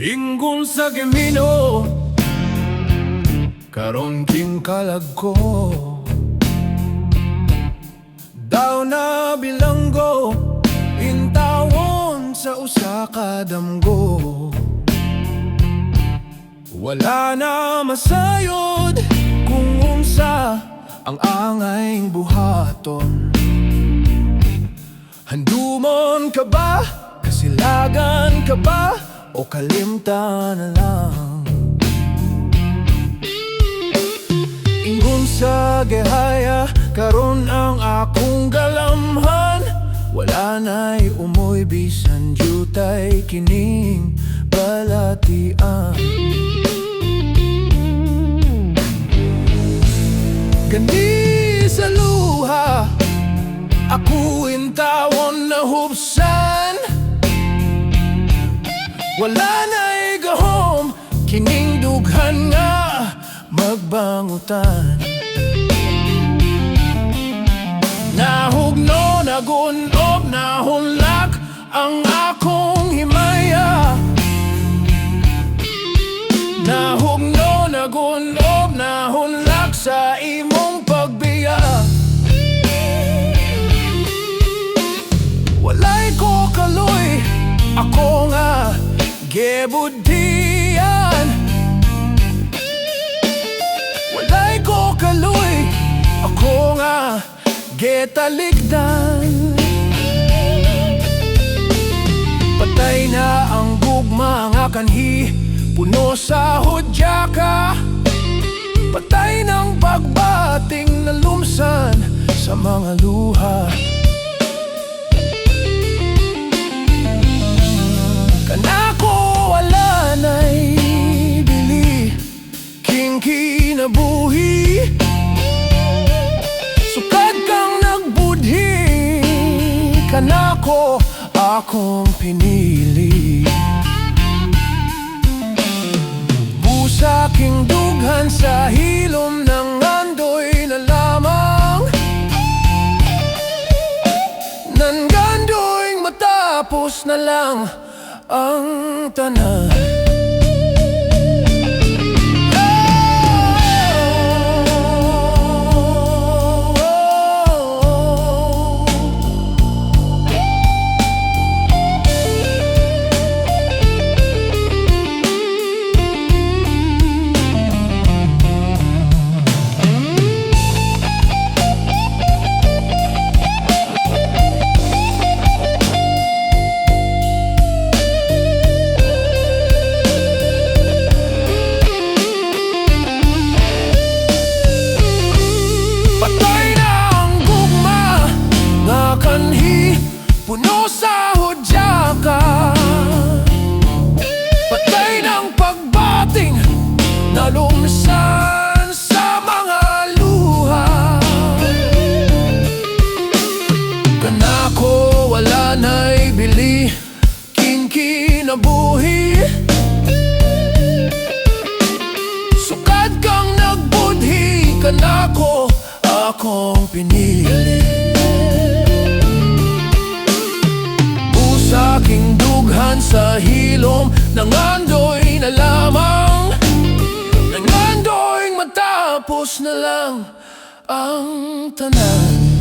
Ingon sa gemino karon king kalag ko, daw na bilanggo intawon sa usa ka damgo. Wala na masayod kung unsa ang angayng buhaton. Handumon ka ba? Kasilagan ka ba? O kalimtan na lang? Ingon sa gihaya karon ang akong galamhan. Wala na'y umoy bisan jutay kining balatian. Gani sa luha ako intawon na hubsan. Wala na'y gahom kining dughan nga magbangutan. Nahugno, nagunob, nahunlak ang akong himaya. Nahugno, nagunob, nahunlak sa imong pagbiya. Walay ko kaloy, ako nga gebudhian. Walay ko kaloy, ako nga getalikdan. Patay na ang gugma nga kanhi, puno sa hudya ka. Patay ng pagbating na lumsan sa mga luha. Kanako wala na'y bili king kinabuhi. Sukad kang nagbudhi, kanako akong pinili. Busa king dughan sa hilom ng andoy na lamang. Nangandoy matapos na lang ang tanan. Puno sa hudya ka. Patay ng pagbating na lumsan sa mga luha. Kanako wala na'y bili king kinabuhi. Sukad kang nagbudhi, kanako akong pinili. Aking dughan sa hilom nangandoy na lamang. Nangandoy matapos na lang ang tanan.